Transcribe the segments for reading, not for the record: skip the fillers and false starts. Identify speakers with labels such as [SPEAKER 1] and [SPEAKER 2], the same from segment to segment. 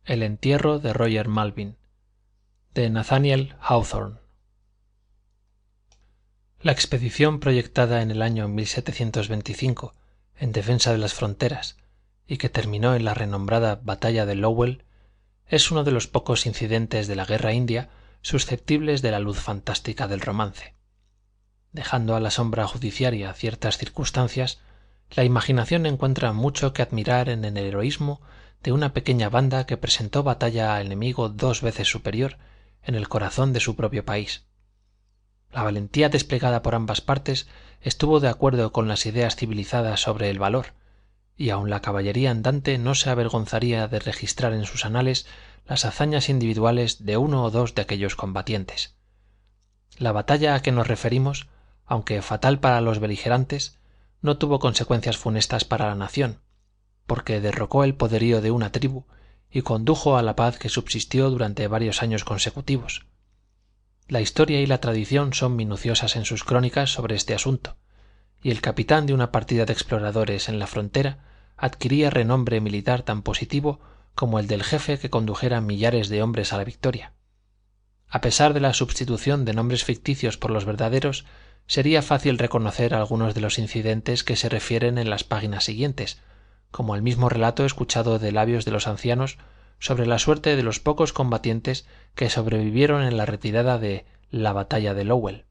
[SPEAKER 1] El entierro de Roger Malvin, de Nathaniel Hawthorne. La expedición proyectada en el año 1725 en defensa de las fronteras y que terminó en la renombrada batalla de Lowell es uno de los pocos incidentes de la guerra india susceptibles de la luz fantástica del romance. Dejando a la sombra judiciaria ciertas circunstancias, la imaginación encuentra mucho que admirar en el heroísmo de una pequeña banda que presentó batalla al enemigo 2 veces superior en el corazón de su propio país. La valentía desplegada por ambas partes estuvo de acuerdo con las ideas civilizadas sobre el valor, y aun la caballería andante no se avergonzaría de registrar en sus anales las hazañas individuales de 1 o 2 de aquellos combatientes. La batalla a que nos referimos, aunque fatal para los beligerantes, no tuvo consecuencias funestas para la nación, porque derrocó el poderío de una tribu y condujo a la paz que subsistió durante varios años consecutivos. La historia y la tradición son minuciosas en sus crónicas sobre este asunto, y el capitán de una partida de exploradores en la frontera adquiría renombre militar tan positivo como el del jefe que condujera millares de hombres a la victoria. A pesar de la sustitución de nombres ficticios por los verdaderos, sería fácil reconocer algunos de los incidentes que se refieren en las páginas siguientes, como el mismo relato escuchado de labios de los ancianos sobre la suerte de los pocos combatientes que sobrevivieron en la retirada de la batalla de Lowell.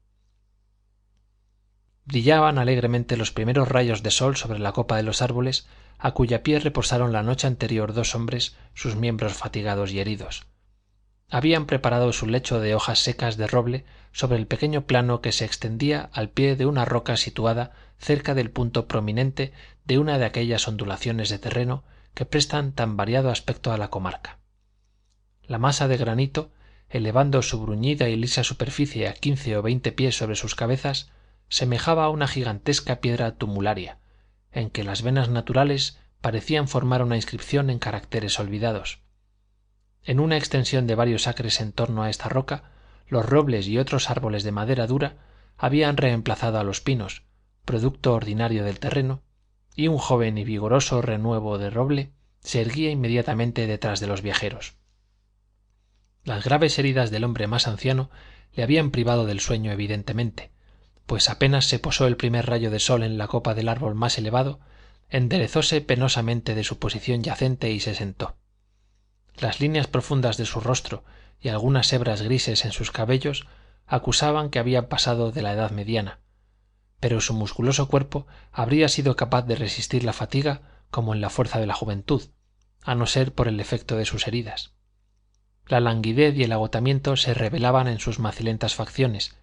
[SPEAKER 1] Brillaban alegremente los primeros rayos de sol sobre la copa de los árboles, a cuya pie reposaron la noche anterior 2 hombres, sus miembros fatigados y heridos. Habían preparado su lecho de hojas secas de roble sobre el pequeño plano que se extendía al pie de una roca situada cerca del punto prominente de una de aquellas ondulaciones de terreno que prestan tan variado aspecto a la comarca. La masa de granito, elevando su bruñida y lisa superficie a 15 o 20 pies sobre sus cabezas, semejaba a una gigantesca piedra tumularia, en que las venas naturales parecían formar una inscripción en caracteres olvidados. En una extensión de varios acres en torno a esta roca, los robles y otros árboles de madera dura habían reemplazado a los pinos, producto ordinario del terreno, y un joven y vigoroso renuevo de roble se erguía inmediatamente detrás de los viajeros. Las graves heridas del hombre más anciano le habían privado del sueño evidentemente, pues apenas se posó el primer rayo de sol en la copa del árbol más elevado, enderezóse penosamente de su posición yacente y se sentó. Las líneas profundas de su rostro y algunas hebras grises en sus cabellos acusaban que había pasado de la edad mediana, pero su musculoso cuerpo habría sido capaz de resistir la fatiga como en la fuerza de la juventud, a no ser por el efecto de sus heridas. La languidez y el agotamiento se revelaban en sus macilentas facciones,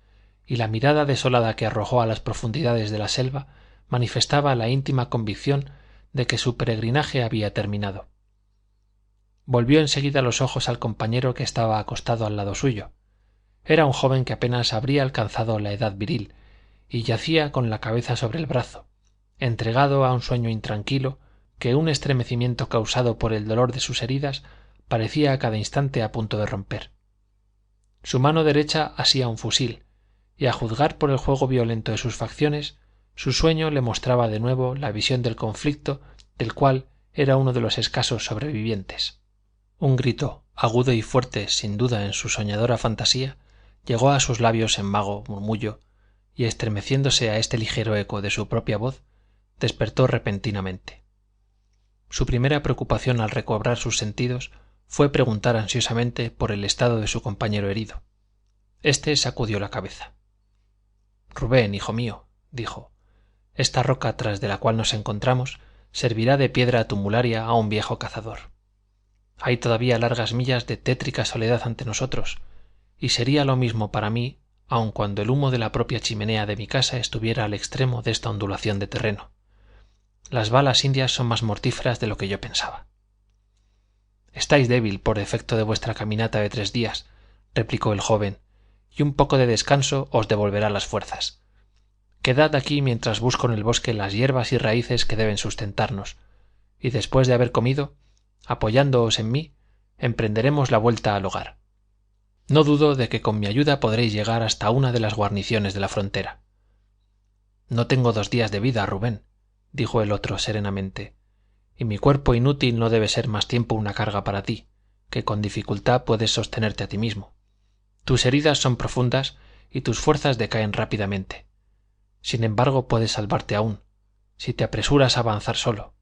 [SPEAKER 1] y la mirada desolada que arrojó a las profundidades de la selva manifestaba la íntima convicción de que su peregrinaje había terminado. Volvió enseguida los ojos al compañero que estaba acostado al lado suyo. Era un joven que apenas habría alcanzado la edad viril, y yacía con la cabeza sobre el brazo, entregado a un sueño intranquilo que un estremecimiento causado por el dolor de sus heridas parecía a cada instante a punto de romper. Su mano derecha asía un fusil, y a juzgar por el juego violento de sus facciones, su sueño le mostraba de nuevo la visión del conflicto del cual era uno de los escasos sobrevivientes. Un grito, agudo y fuerte sin duda en su soñadora fantasía, llegó a sus labios en vago murmullo, y estremeciéndose a este ligero eco de su propia voz, despertó repentinamente. Su primera preocupación al recobrar sus sentidos fue preguntar ansiosamente por el estado de su compañero herido. Este sacudió la cabeza. «Rubén, hijo mío», dijo, «esta roca tras de la cual nos encontramos servirá de piedra tumularia a un viejo cazador. Hay todavía largas millas de tétrica soledad ante nosotros, y sería lo mismo para mí aun cuando el humo de la propia chimenea de mi casa estuviera al extremo de esta ondulación de terreno. Las balas indias son más mortíferas de lo que yo pensaba». «Estáis débil por efecto de vuestra caminata de 3 días», replicó el joven, «y un poco de descanso os devolverá las fuerzas. Quedad aquí mientras busco en el bosque las hierbas y raíces que deben sustentarnos, y después de haber comido, apoyándoos en mí, emprenderemos la vuelta al hogar. No dudo de que con mi ayuda podréis llegar hasta una de las guarniciones de la frontera». «No tengo 2 días de vida, Rubén», dijo el otro serenamente, «y mi cuerpo inútil no debe ser más tiempo una carga para ti, que con dificultad puedes sostenerte a ti mismo. Tus heridas son profundas y tus fuerzas decaen rápidamente. Sin embargo, puedes salvarte aún, si te apresuras a avanzar solo.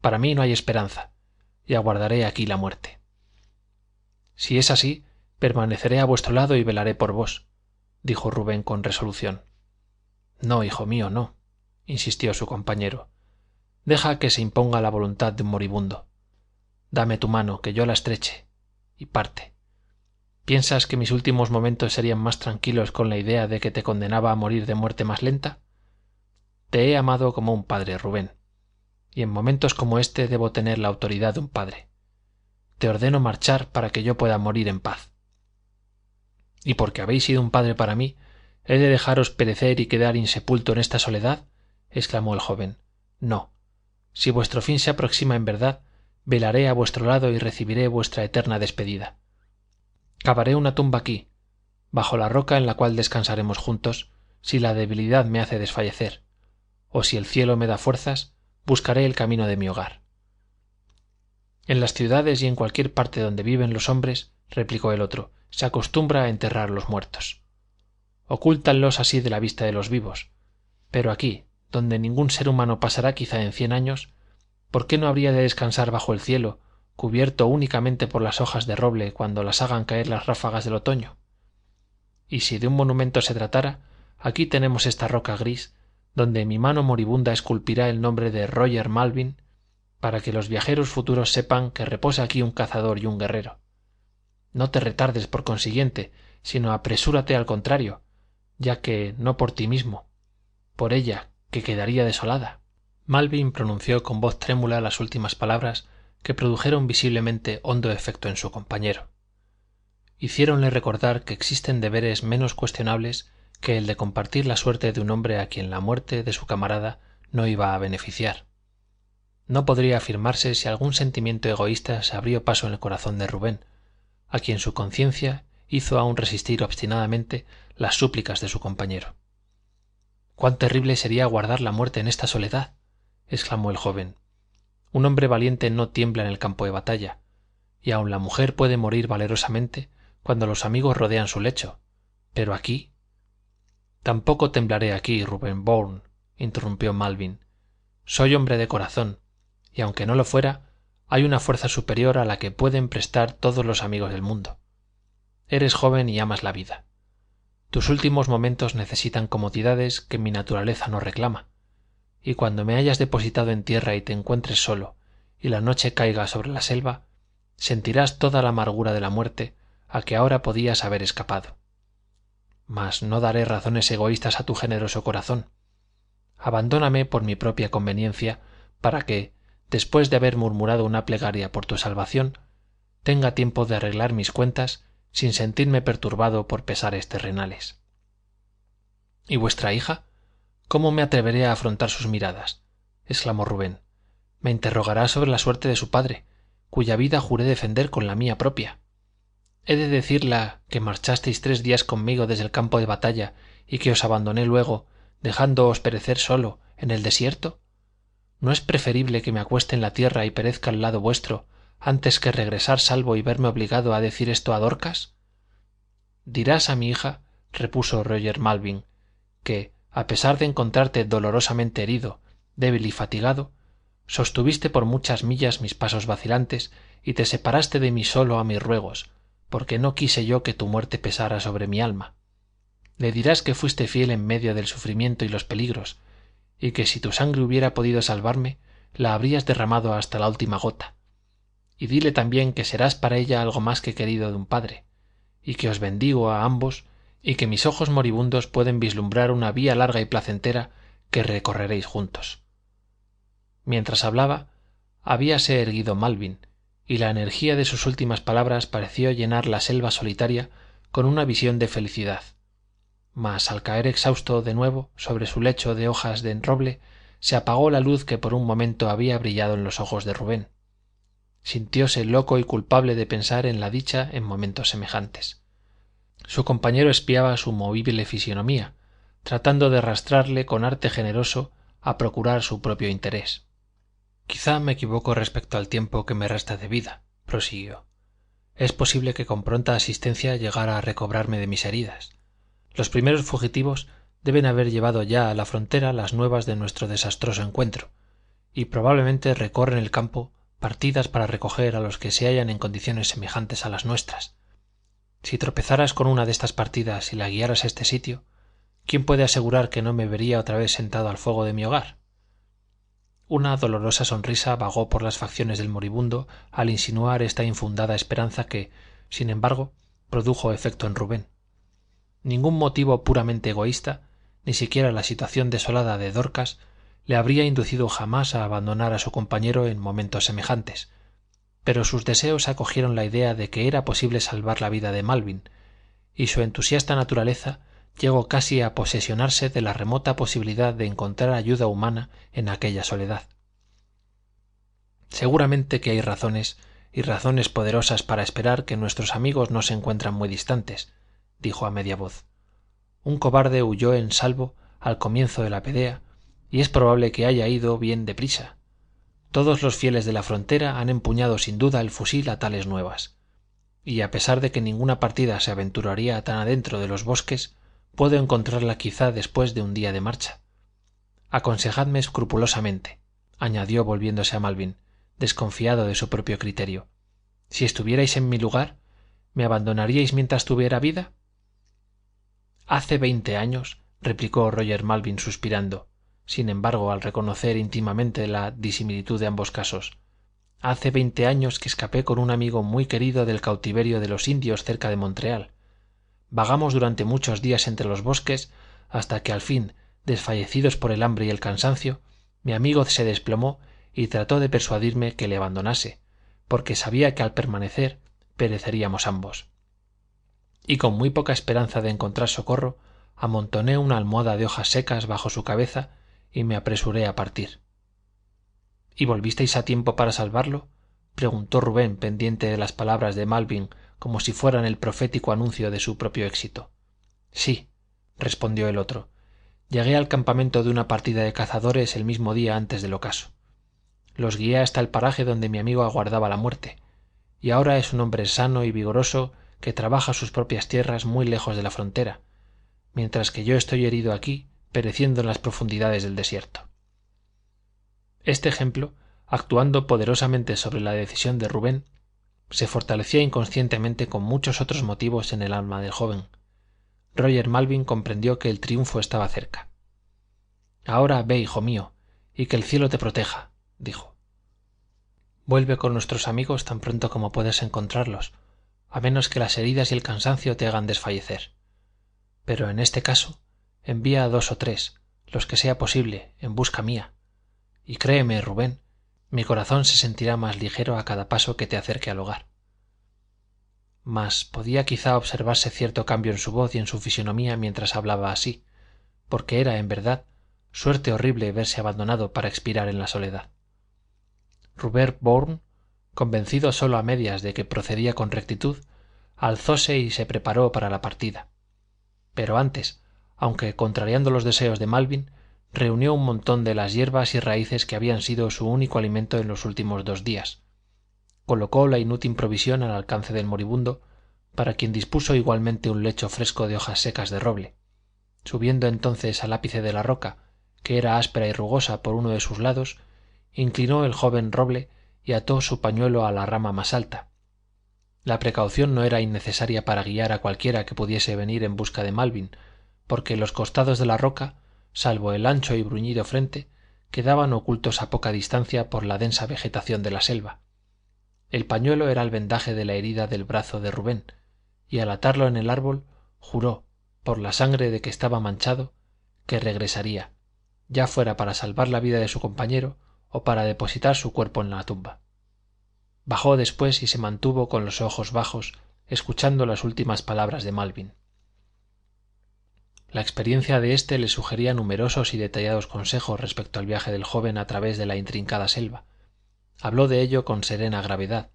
[SPEAKER 1] Para mí no hay esperanza, y aguardaré aquí la muerte. Si es así, permaneceré a vuestro lado y velaré por vos, dijo Rubén con resolución. No, hijo mío, no, insistió su compañero. Deja que se imponga la voluntad de un moribundo. Dame tu mano, que yo la estreche, y parte. ¿Piensas que mis últimos momentos serían más tranquilos con la idea de que te condenaba a morir de muerte más lenta? Te he amado como un padre, Rubén, y en momentos como este debo tener la autoridad de un padre. Te ordeno marchar para que yo pueda morir en paz. ¿Y porque habéis sido un padre para mí, he de dejaros perecer y quedar insepulto en esta soledad? Exclamó el joven. No. Si vuestro fin se aproxima en verdad, velaré a vuestro lado y recibiré vuestra eterna despedida. Cavaré una tumba aquí, bajo la roca en la cual descansaremos juntos, si la debilidad me hace desfallecer, o si el cielo me da fuerzas, buscaré el camino de mi hogar. En las ciudades y en cualquier parte donde viven los hombres, replicó el otro, se acostumbra a enterrar los muertos. Ocúltanlos así de la vista de los vivos. Pero aquí, donde ningún ser humano pasará quizá en 100 años, ¿por qué no habría de descansar bajo el cielo, cubierto únicamente por las hojas de roble cuando las hagan caer las ráfagas del otoño? Y si de un monumento se tratara, aquí tenemos esta roca gris, donde mi mano moribunda esculpirá el nombre de Roger Malvin, para que los viajeros futuros sepan que reposa aquí un cazador y un guerrero. No te retardes por consiguiente, sino apresúrate al contrario, ya que no por ti mismo, por ella, que quedaría desolada. Malvin pronunció con voz trémula las últimas palabras que produjeron visiblemente hondo efecto en su compañero. Hiciéronle recordar que existen deberes menos cuestionables que el de compartir la suerte de un hombre a quien la muerte de su camarada no iba a beneficiar. No podría afirmarse si algún sentimiento egoísta se abrió paso en el corazón de Rubén, a quien su conciencia hizo aún resistir obstinadamente las súplicas de su compañero. «¡Cuán terrible sería aguardar la muerte en esta soledad!» exclamó el joven. «Un hombre valiente no tiembla en el campo de batalla, y aun la mujer puede morir valerosamente cuando los amigos rodean su lecho. Pero aquí...» «Tampoco temblaré aquí, Rubén Bourne», interrumpió Malvin. «Soy hombre de corazón, y aunque no lo fuera, hay una fuerza superior a la que pueden prestar todos los amigos del mundo. Eres joven y amas la vida. Tus últimos momentos necesitan comodidades que mi naturaleza no reclama, y cuando me hayas depositado en tierra y te encuentres solo, y la noche caiga sobre la selva, sentirás toda la amargura de la muerte a que ahora podías haber escapado. Mas no daré razones egoístas a tu generoso corazón. Abandóname por mi propia conveniencia para que, después de haber murmurado una plegaria por tu salvación, tenga tiempo de arreglar mis cuentas sin sentirme perturbado por pesares terrenales. ¿Y vuestra hija? ¿Cómo me atreveré a afrontar sus miradas?, exclamó Rubén. Me interrogará sobre la suerte de su padre, cuya vida juré defender con la mía propia. ¿He de decirla que marchasteis 3 días conmigo desde el campo de batalla y que os abandoné luego, dejándoos perecer solo en el desierto? ¿No es preferible que me acueste en la tierra y perezca al lado vuestro antes que regresar salvo y verme obligado a decir esto a Dorcas? Dirás a mi hija, repuso Roger Malvin, que, a pesar de encontrarte dolorosamente herido, débil y fatigado, sostuviste por muchas millas mis pasos vacilantes y te separaste de mí solo a mis ruegos, porque no quise yo que tu muerte pesara sobre mi alma. Le dirás que fuiste fiel en medio del sufrimiento y los peligros, y que si tu sangre hubiera podido salvarme, la habrías derramado hasta la última gota. Y dile también que serás para ella algo más que querido de un padre, y que os bendigo a ambos, y que mis ojos moribundos pueden vislumbrar una vía larga y placentera que recorreréis juntos. Mientras hablaba, habíase erguido Malvin, y la energía de sus últimas palabras pareció llenar la selva solitaria con una visión de felicidad. Mas al caer exhausto de nuevo sobre su lecho de hojas de roble, se apagó la luz que por un momento había brillado en los ojos de Rubén. Sintióse loco y culpable de pensar en la dicha en momentos semejantes. Su compañero espiaba su movible fisonomía, tratando de arrastrarle con arte generoso a procurar su propio interés. «Quizá me equivoco respecto al tiempo que me resta de vida», prosiguió. Es posible que con pronta asistencia llegara a recobrarme de mis heridas. Los primeros fugitivos deben haber llevado ya a la frontera las nuevas de nuestro desastroso encuentro, y probablemente recorren el campo partidas para recoger a los que se hallan en condiciones semejantes a las nuestras. Si tropezaras con una de estas partidas y la guiaras a este sitio, ¿quién puede asegurar que no me vería otra vez sentado al fuego de mi hogar? Una dolorosa sonrisa vagó por las facciones del moribundo al insinuar esta infundada esperanza que, sin embargo, produjo efecto en Rubén. Ningún motivo puramente egoísta, ni siquiera la situación desolada de Dorcas, le habría inducido jamás a abandonar a su compañero en momentos semejantes, pero sus deseos acogieron la idea de que era posible salvar la vida de Malvin, y su entusiasta naturaleza llegó casi a posesionarse de la remota posibilidad de encontrar ayuda humana en aquella soledad. Seguramente que hay razones, y razones poderosas para esperar que nuestros amigos no se encuentran muy distantes, dijo a media voz. Un cobarde huyó en salvo al comienzo de la pelea, y es probable que haya ido bien deprisa. Todos los fieles de la frontera han empuñado sin duda el fusil a tales nuevas, y a pesar de que ninguna partida se aventuraría tan adentro de los bosques, puedo encontrarla quizá después de un día de marcha. Aconsejadme escrupulosamente, añadió volviéndose a Malvin, desconfiado de su propio criterio. Si estuvierais en mi lugar, ¿me abandonaríais mientras tuviera vida? Hace 20 años, replicó Roger Malvin suspirando, sin embargo, al reconocer íntimamente la disimilitud de ambos casos. Hace 20 años que escapé con un amigo muy querido del cautiverio de los indios cerca de Montreal. Vagamos durante muchos días entre los bosques hasta que al fin, desfallecidos por el hambre y el cansancio, mi amigo se desplomó y trató de persuadirme que le abandonase, porque sabía que al permanecer pereceríamos ambos. Y con muy poca esperanza de encontrar socorro, amontoné una almohada de hojas secas bajo su cabeza y me apresuré a partir. ¿Y volvisteis a tiempo para salvarlo?, preguntó Rubén, pendiente de las palabras de Malvin como si fueran el profético anuncio de su propio éxito. Sí, respondió el otro. Llegué al campamento de una partida de cazadores el mismo día antes del ocaso. Los guié hasta el paraje donde mi amigo aguardaba la muerte, y ahora es un hombre sano y vigoroso que trabaja sus propias tierras muy lejos de la frontera, mientras que yo estoy herido aquí, pereciendo en las profundidades del desierto. Este ejemplo, actuando poderosamente sobre la decisión de Rubén, se fortalecía inconscientemente con muchos otros motivos en el alma del joven. Roger Malvin comprendió que el triunfo estaba cerca. Ahora ve, hijo mío, y que el cielo te proteja, dijo. Vuelve con nuestros amigos tan pronto como puedas encontrarlos, a menos que las heridas y el cansancio te hagan desfallecer. Pero en este caso, envía a 2 o 3, los que sea posible, en busca mía. Y créeme, Rubén, mi corazón se sentirá más ligero a cada paso que te acerque al hogar. Mas podía quizá observarse cierto cambio en su voz y en su fisonomía mientras hablaba así, porque era, en verdad, suerte horrible verse abandonado para expirar en la soledad. Rupert Bourne, convencido solo a medias de que procedía con rectitud, alzóse y se preparó para la partida. Pero antes, aunque contrariando los deseos de Malvin, reunió un montón de las hierbas y raíces que habían sido su único alimento en los últimos 2 días. Colocó la inútil provisión al alcance del moribundo, para quien dispuso igualmente un lecho fresco de hojas secas de roble. Subiendo entonces al ápice de la roca, que era áspera y rugosa por uno de sus lados, inclinó el joven roble y ató su pañuelo a la rama más alta. La precaución no era innecesaria para guiar a cualquiera que pudiese venir en busca de Malvin, porque los costados de la roca, salvo el ancho y bruñido frente, quedaban ocultos a poca distancia por la densa vegetación de la selva. El pañuelo era el vendaje de la herida del brazo de Rubén, y al atarlo en el árbol, juró, por la sangre de que estaba manchado, que regresaría, ya fuera para salvar la vida de su compañero o para depositar su cuerpo en la tumba. Bajó después y se mantuvo con los ojos bajos, escuchando las últimas palabras de Malvin. La experiencia de éste le sugería numerosos y detallados consejos respecto al viaje del joven a través de la intrincada selva. Habló de ello con serena gravedad,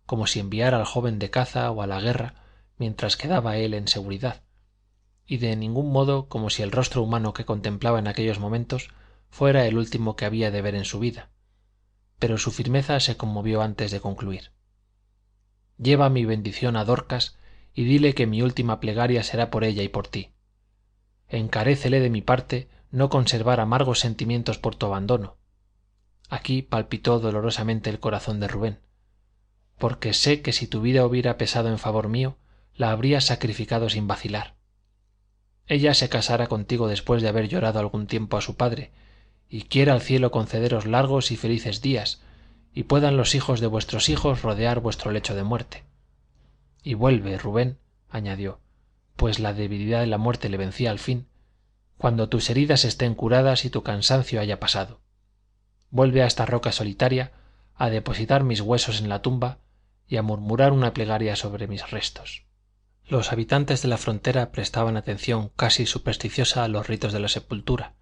[SPEAKER 1] como si enviara al joven de caza o a la guerra mientras quedaba él en seguridad, y de ningún modo como si el rostro humano que contemplaba en aquellos momentos fuera el último que había de ver en su vida. Pero su firmeza se conmovió antes de concluir. lleva mi bendición a Dorcas y dile que mi última plegaria será por ella y por ti. Encarécele de mi parte no conservar amargos sentimientos por tu abandono. Aquí palpitó dolorosamente el corazón de Rubén, porque sé que si tu vida hubiera pesado en favor mío, la habrías sacrificado sin vacilar. Ella se casará contigo después de haber llorado algún tiempo a su padre, y quiera el cielo concederos largos y felices días, y puedan los hijos de vuestros hijos rodear vuestro lecho de muerte. Y vuelve, Rubén, añadió, pues la debilidad de la muerte le vencía al fin, cuando tus heridas estén curadas y tu cansancio haya pasado. Vuelve a esta roca solitaria a depositar mis huesos en la tumba y a murmurar una plegaria sobre mis restos. Los habitantes de la frontera prestaban atención casi supersticiosa a los ritos de la sepultura,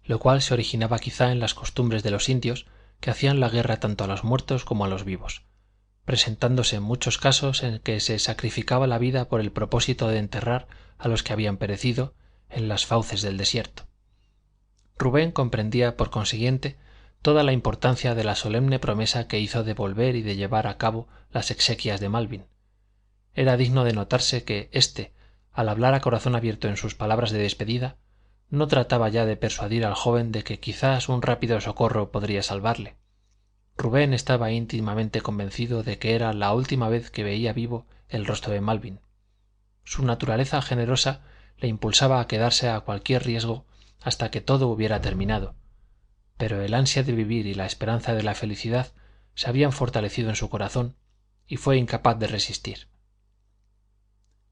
[SPEAKER 1] lo cual se originaba quizá en las costumbres de los indios que hacían la guerra tanto a los muertos como a los vivos, presentándose muchos casos en que se sacrificaba la vida por el propósito de enterrar a los que habían perecido en las fauces del desierto. Rubén comprendía, por consiguiente, toda la importancia de la solemne promesa que hizo de volver y de llevar a cabo las exequias de Malvin. Era digno de notarse que éste, al hablar a corazón abierto en sus palabras de despedida, no trataba ya de persuadir al joven de que quizás un rápido socorro podría salvarle. Rubén estaba íntimamente convencido de que era la última vez que veía vivo el rostro de Malvin. Su naturaleza generosa le impulsaba a quedarse a cualquier riesgo hasta que todo hubiera terminado, pero el ansia de vivir y la esperanza de la felicidad se habían fortalecido en su corazón y fue incapaz de resistir.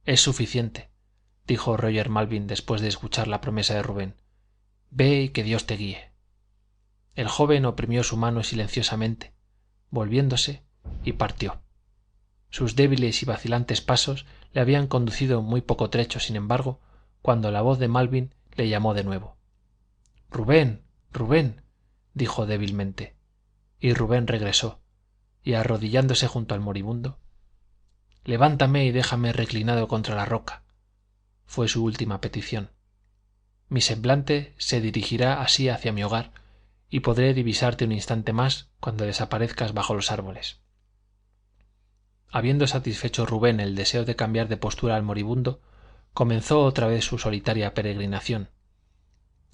[SPEAKER 1] Es suficiente, dijo Roger Malvin después de escuchar la promesa de Rubén. Ve y que Dios te guíe. El joven oprimió su mano silenciosamente, volviéndose, y partió. Sus débiles y vacilantes pasos le habían conducido muy poco trecho, sin embargo, cuando la voz de Malvin le llamó de nuevo. Rubén, Rubén, dijo débilmente, y Rubén regresó, y arrodillándose junto al moribundo, levántame y déjame reclinado contra la roca. Fue su última petición. Mi semblante se dirigirá así hacia mi hogar, y podré divisarte un instante más cuando desaparezcas bajo los árboles. Habiendo satisfecho Rubén el deseo de cambiar de postura al moribundo, comenzó otra vez su solitaria peregrinación.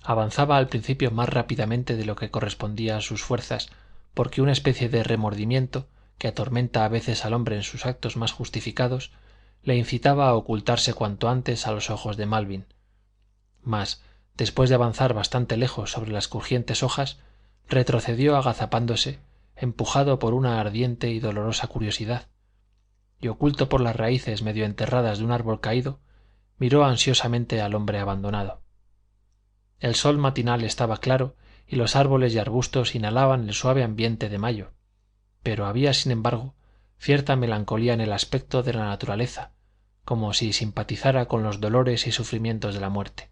[SPEAKER 1] Avanzaba al principio más rápidamente de lo que correspondía a sus fuerzas, porque una especie de remordimiento, que atormenta a veces al hombre en sus actos más justificados, le incitaba a ocultarse cuanto antes a los ojos de Malvin. Mas, después de avanzar bastante lejos sobre las crujientes hojas, retrocedió agazapándose, empujado por una ardiente y dolorosa curiosidad, y oculto por las raíces medio enterradas de un árbol caído, miró ansiosamente al hombre abandonado. El sol matinal estaba claro y los árboles y arbustos inhalaban el suave ambiente de mayo, pero había, sin embargo, cierta melancolía en el aspecto de la naturaleza, como si simpatizara con los dolores y sufrimientos de la muerte.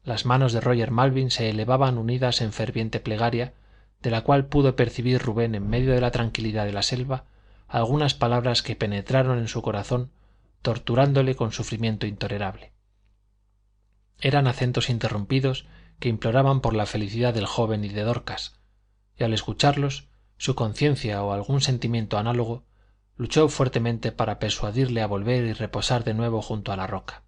[SPEAKER 1] Las manos de Roger Malvin se elevaban unidas en ferviente plegaria, de la cual pudo percibir Rubén en medio de la tranquilidad de la selva algunas palabras que penetraron en su corazón, torturándole con sufrimiento intolerable. Eran acentos interrumpidos que imploraban por la felicidad del joven y de Dorcas, y al escucharlos, su conciencia o algún sentimiento análogo luchó fuertemente para persuadirle a volver y reposar de nuevo junto a la roca.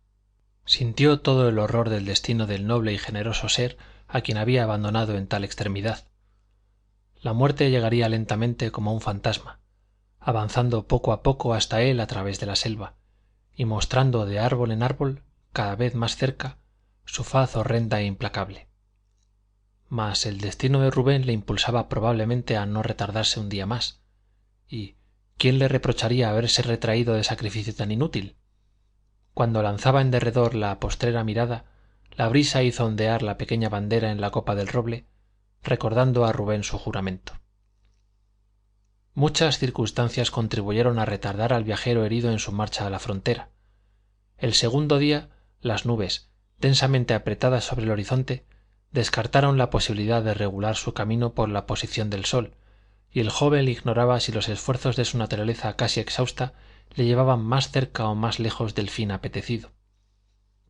[SPEAKER 1] Sintió todo el horror del destino del noble y generoso ser a quien había abandonado en tal extremidad. La muerte llegaría lentamente como un fantasma, avanzando poco a poco hasta él a través de la selva, y mostrando de árbol en árbol, cada vez más cerca, su faz horrenda e implacable. Mas el destino de Rubén le impulsaba probablemente a no retardarse un día más, y ¿quién le reprocharía haberse retraído de sacrificio tan inútil? Cuando lanzaba en derredor la postrera mirada, la brisa hizo ondear la pequeña bandera en la copa del roble, recordando a Rubén su juramento. Muchas circunstancias contribuyeron a retardar al viajero herido en su marcha a la frontera. El segundo día, las nubes, densamente apretadas sobre el horizonte, descartaron la posibilidad de regular su camino por la posición del sol, y el joven ignoraba si los esfuerzos de su naturaleza casi exhausta le llevaban más cerca o más lejos del fin apetecido.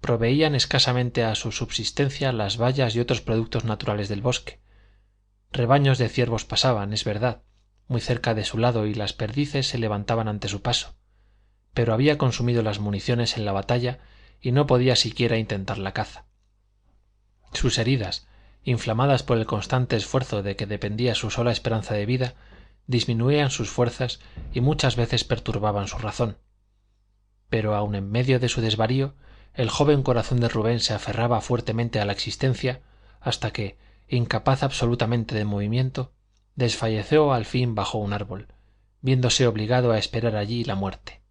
[SPEAKER 1] Proveían escasamente a su subsistencia las bayas y otros productos naturales del bosque. Rebaños de ciervos pasaban, es verdad, muy cerca de su lado, y las perdices se levantaban ante su paso, pero había consumido las municiones en la batalla y no podía siquiera intentar la caza. Sus heridas, inflamadas por el constante esfuerzo de que dependía su sola esperanza de vida, disminuían sus fuerzas y muchas veces perturbaban su razón. Pero aun en medio de su desvarío, el joven corazón de Rubén se aferraba fuertemente a la existencia, hasta que, incapaz absolutamente de movimiento, desfalleció al fin bajo un árbol, viéndose obligado a esperar allí la muerte.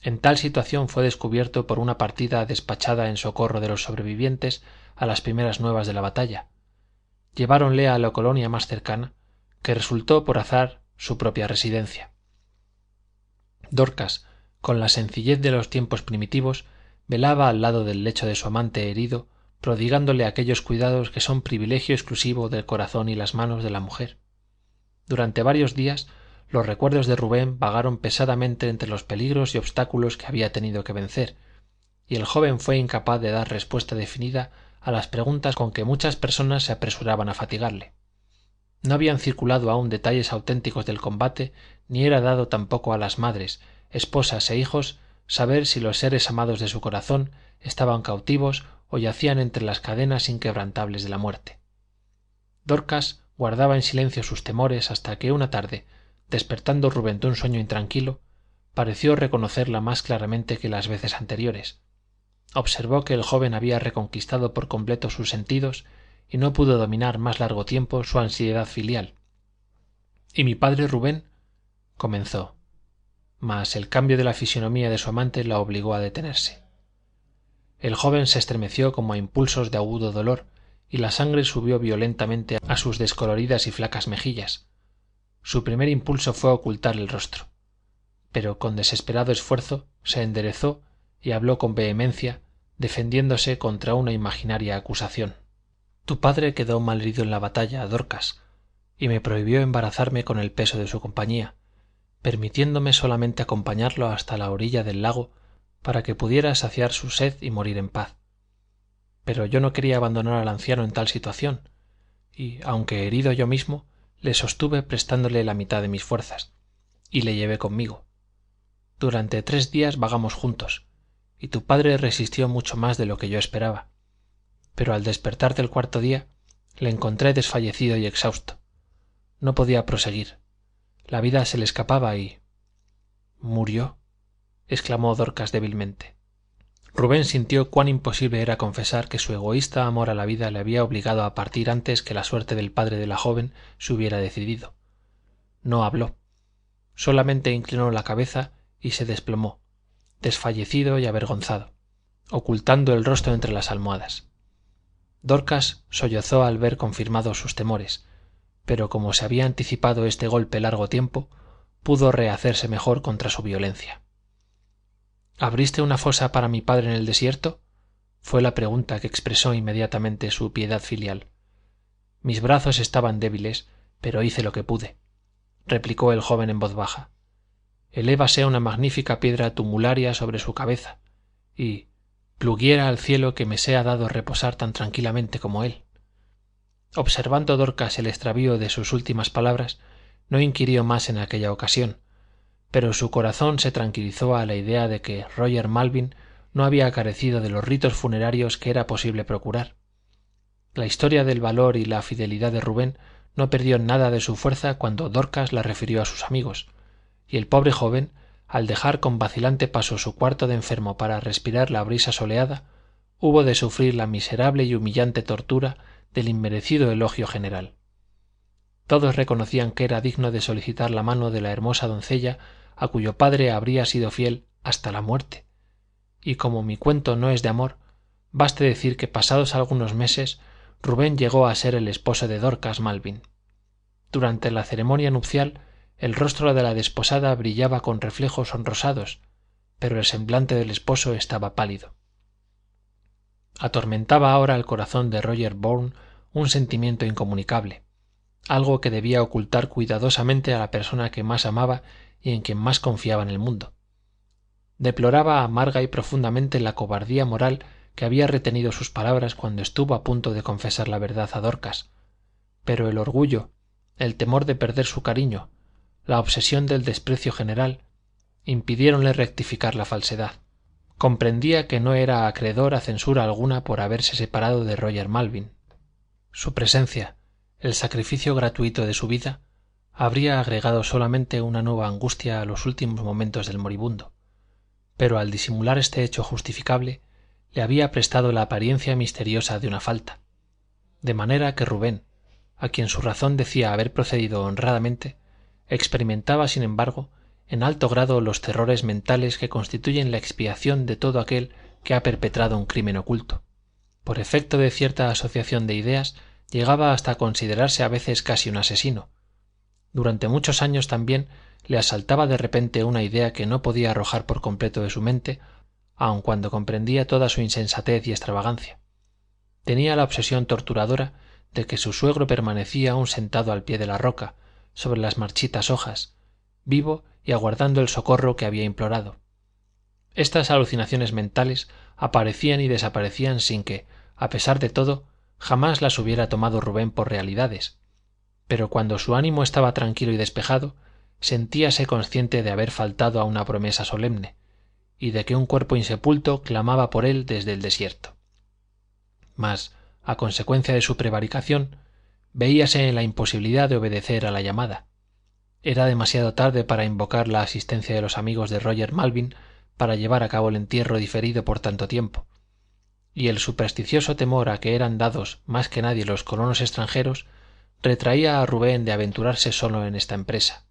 [SPEAKER 1] En tal situación fue descubierto por una partida despachada en socorro de los sobrevivientes a las primeras nuevas de la batalla. Lleváronle a la colonia más cercana, que resultó por azar su propia residencia. Dorcas, con la sencillez de los tiempos primitivos, velaba al lado del lecho de su amante herido, prodigándole aquellos cuidados que son privilegio exclusivo del corazón y las manos de la mujer. Durante varios días los recuerdos de Rubén vagaron pesadamente entre los peligros y obstáculos que había tenido que vencer, y el joven fue incapaz de dar respuesta definida a las preguntas con que muchas personas se apresuraban a fatigarle. No habían circulado aún detalles auténticos del combate, ni era dado tampoco a las madres, esposas e hijos saber si los seres amados de su corazón estaban cautivos o yacían entre las cadenas inquebrantables de la muerte. Dorcas guardaba en silencio sus temores hasta que una tarde, despertando Rubén de un sueño intranquilo, pareció reconocerla más claramente que las veces anteriores. Observó que el joven había reconquistado por completo sus sentidos y no pudo dominar más largo tiempo su ansiedad filial. «¿Y mi padre Rubén?» comenzó, mas el cambio de la fisonomía de su amante la obligó a detenerse. El joven se estremeció como a impulsos de agudo dolor, y la sangre subió violentamente a sus descoloridas y flacas mejillas. Su primer impulso fue ocultar el rostro, pero con desesperado esfuerzo se enderezó y habló con vehemencia, defendiéndose contra una imaginaria acusación. «Tu padre quedó malherido en la batalla, Dorcas, y me prohibió embarazarme con el peso de su compañía, permitiéndome solamente acompañarlo hasta la orilla del lago para que pudiera saciar su sed y morir en paz. Pero yo no quería abandonar al anciano en tal situación, y, aunque herido yo mismo, le sostuve prestándole la mitad de mis fuerzas, y le llevé conmigo. Durante 3 días vagamos juntos, y tu padre resistió mucho más de lo que yo esperaba, pero al despertar del 4.º día le encontré desfallecido y exhausto. No podía proseguir. La vida se le escapaba y... «¿Murió?», exclamó Dorcas débilmente. Rubén sintió cuán imposible era confesar que su egoísta amor a la vida le había obligado a partir antes que la suerte del padre de la joven se hubiera decidido. No habló. Solamente inclinó la cabeza y se desplomó, desfallecido y avergonzado, ocultando el rostro entre las almohadas. Dorcas sollozó al ver confirmados sus temores, pero como se había anticipado este golpe largo tiempo, pudo rehacerse mejor contra su violencia. «¿Abriste una fosa para mi padre en el desierto?», fue la pregunta que expresó inmediatamente su piedad filial. «Mis brazos estaban débiles, pero hice lo que pude», replicó el joven en voz baja. «Elévase una magnífica piedra tumularia sobre su cabeza, y pluguiera al cielo que me sea dado reposar tan tranquilamente como él». Observando Dorcas el extravío de sus últimas palabras, no inquirió más en aquella ocasión, pero su corazón se tranquilizó a la idea de que Roger Malvin no había carecido de los ritos funerarios que era posible procurar. La historia del valor y la fidelidad de Rubén no perdió nada de su fuerza cuando Dorcas la refirió a sus amigos, y el pobre joven, al dejar con vacilante paso su cuarto de enfermo para respirar la brisa soleada, hubo de sufrir la miserable y humillante tortura del inmerecido elogio general. Todos reconocían que era digno de solicitar la mano de la hermosa doncella a cuyo padre habría sido fiel hasta la muerte, y como mi cuento no es de amor, baste decir que pasados algunos meses Rubén llegó a ser el esposo de Dorcas Malvin. Durante la ceremonia nupcial el rostro de la desposada brillaba con reflejos sonrosados, pero el semblante del esposo estaba pálido. Atormentaba ahora el corazón de Roger Bourne un sentimiento incomunicable, algo que debía ocultar cuidadosamente a la persona que más amaba y en quien más confiaba en el mundo. Deploraba amarga y profundamente la cobardía moral que había retenido sus palabras cuando estuvo a punto de confesar la verdad a Dorcas, pero el orgullo, el temor de perder su cariño, la obsesión del desprecio general, impidiéronle rectificar la falsedad. Comprendía que no era acreedor a censura alguna por haberse separado de Roger Malvin. Su presencia, el sacrificio gratuito de su vida, habría agregado solamente una nueva angustia a los últimos momentos del moribundo, pero al disimular este hecho justificable le había prestado la apariencia misteriosa de una falta, de manera que Rubén, a quien su razón decía haber procedido honradamente, experimentaba sin embargo en alto grado los terrores mentales que constituyen la expiación de todo aquel que ha perpetrado un crimen oculto. Por efecto de cierta asociación de ideas llegaba hasta considerarse a veces casi un asesino. Durante muchos años también le asaltaba de repente una idea que no podía arrojar por completo de su mente, aun cuando comprendía toda su insensatez y extravagancia. Tenía la obsesión torturadora de que su suegro permanecía aún sentado al pie de la roca, sobre las marchitas hojas, vivo y aguardando el socorro que había implorado. Estas alucinaciones mentales aparecían y desaparecían sin que, a pesar de todo, jamás las hubiera tomado Rubén por realidades, pero cuando su ánimo estaba tranquilo y despejado, sentíase consciente de haber faltado a una promesa solemne, y de que un cuerpo insepulto clamaba por él desde el desierto. Mas, a consecuencia de su prevaricación, veíase en la imposibilidad de obedecer a la llamada. Era demasiado tarde para invocar la asistencia de los amigos de Roger Malvin para llevar a cabo el entierro diferido por tanto tiempo, y el supersticioso temor a que eran dados más que nadie los colonos extranjeros retraía a Rubén de aventurarse solo en esta empresa.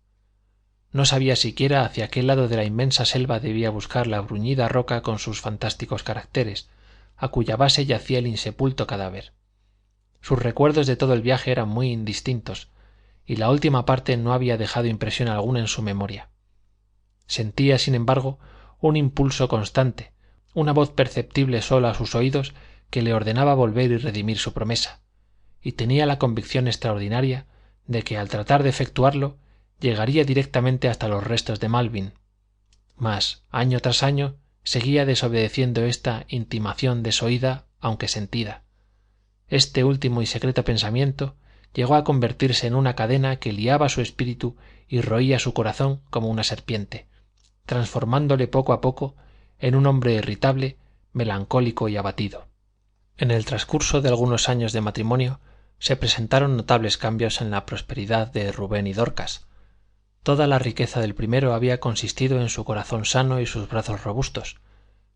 [SPEAKER 1] No sabía siquiera hacia qué lado de la inmensa selva debía buscar la bruñida roca con sus fantásticos caracteres, a cuya base yacía el insepulto cadáver. Sus recuerdos de todo el viaje eran muy indistintos, y la última parte no había dejado impresión alguna en su memoria. Sentía, sin embargo, un impulso constante, una voz perceptible sólo a sus oídos que le ordenaba volver y redimir su promesa, y tenía la convicción extraordinaria de que al tratar de efectuarlo llegaría directamente hasta los restos de Malvin. Mas, año tras año, seguía desobedeciendo esta intimación desoída aunque sentida. Este último y secreto pensamiento llegó a convertirse en una cadena que liaba su espíritu y roía su corazón como una serpiente, transformándole poco a poco en un hombre irritable, melancólico y abatido. En el transcurso de algunos años de matrimonio se presentaron notables cambios en la prosperidad de Rubén y Dorcas. Toda la riqueza del primero había consistido en su corazón sano y sus brazos robustos,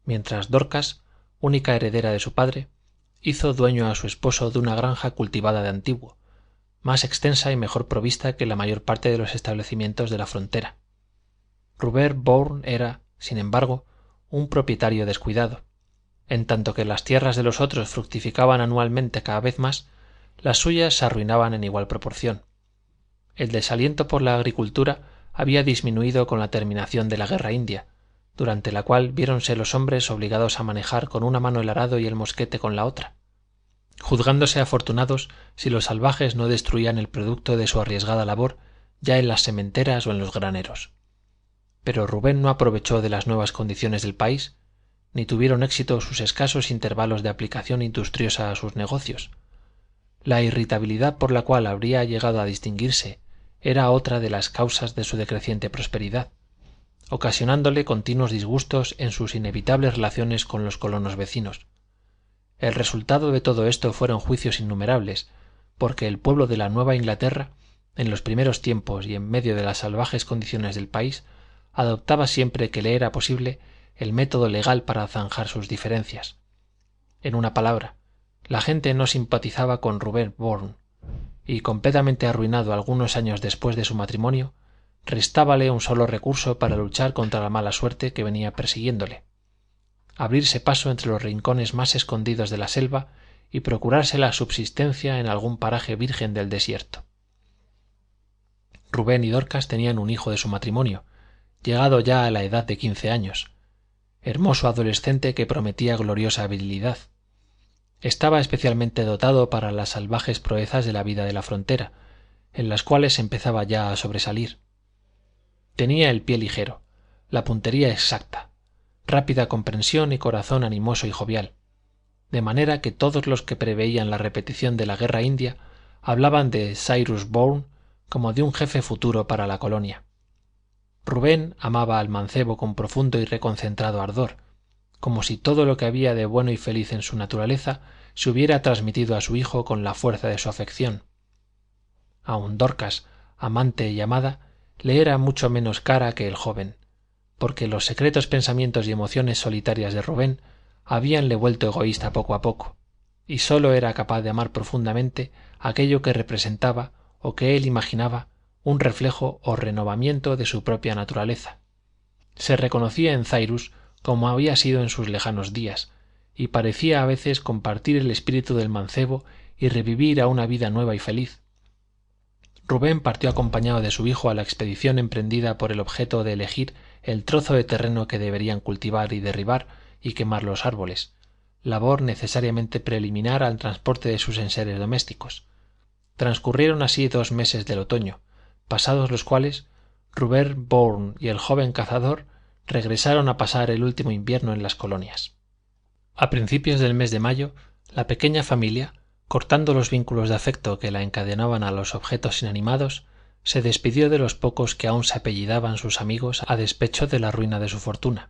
[SPEAKER 1] mientras Dorcas, única heredera de su padre, hizo dueño a su esposo de una granja cultivada de antiguo, más extensa y mejor provista que la mayor parte de los establecimientos de la frontera. Rubén Bourne era, sin embargo, un propietario descuidado. En tanto que las tierras de los otros fructificaban anualmente cada vez más, las suyas se arruinaban en igual proporción. El desaliento por la agricultura había disminuido con la terminación de la guerra india, durante la cual viéronse los hombres obligados a manejar con una mano el arado y el mosquete con la otra, juzgándose afortunados si los salvajes no destruían el producto de su arriesgada labor ya en las sementeras o en los graneros. Pero Rubén no aprovechó de las nuevas condiciones del país, ni tuvieron éxito sus escasos intervalos de aplicación industriosa a sus negocios. La irritabilidad por la cual habría llegado a distinguirse era otra de las causas de su decreciente prosperidad, ocasionándole continuos disgustos en sus inevitables relaciones con los colonos vecinos. El resultado de todo esto fueron juicios innumerables, porque el pueblo de la Nueva Inglaterra, en los primeros tiempos y en medio de las salvajes condiciones del país, adoptaba siempre que le era posible el método legal para zanjar sus diferencias. En una palabra, la gente no simpatizaba con Rubén Bourne, y completamente arruinado algunos años después de su matrimonio, restábale un solo recurso para luchar contra la mala suerte que venía persiguiéndole: abrirse paso entre los rincones más escondidos de la selva y procurarse la subsistencia en algún paraje virgen del desierto. Rubén y Dorcas tenían un hijo de su matrimonio, llegado ya a la edad de 15 años, hermoso adolescente que prometía gloriosa virilidad. Estaba especialmente dotado para las salvajes proezas de la vida de la frontera, en las cuales empezaba ya a sobresalir. Tenía el pie ligero, la puntería exacta, rápida comprensión y corazón animoso y jovial, de manera que todos los que preveían la repetición de la guerra india hablaban de Cyrus Bourne como de un jefe futuro para la colonia. Rubén amaba al mancebo con profundo y reconcentrado ardor, como si todo lo que había de bueno y feliz en su naturaleza se hubiera transmitido a su hijo con la fuerza de su afección. Aun Dorcas, amante y amada, le era mucho menos cara que el joven, porque los secretos pensamientos y emociones solitarias de Rubén habíanle vuelto egoísta poco a poco, y sólo era capaz de amar profundamente aquello que representaba o que él imaginaba un reflejo o renovamiento de su propia naturaleza. Se reconocía en Cyrus como había sido en sus lejanos días, y parecía a veces compartir el espíritu del mancebo y revivir a una vida nueva y feliz. Rubén partió acompañado de su hijo a la expedición emprendida por el objeto de elegir el trozo de terreno que deberían cultivar y derribar y quemar los árboles, labor necesariamente preliminar al transporte de sus enseres domésticos. Transcurrieron así 2 meses del otoño, pasados los cuales Rubén Bourne y el joven cazador regresaron a pasar el último invierno en las colonias. A principios del mes de mayo, la pequeña familia, cortando los vínculos de afecto que la encadenaban a los objetos inanimados, se despidió de los pocos que aún se apellidaban sus amigos a despecho de la ruina de su fortuna.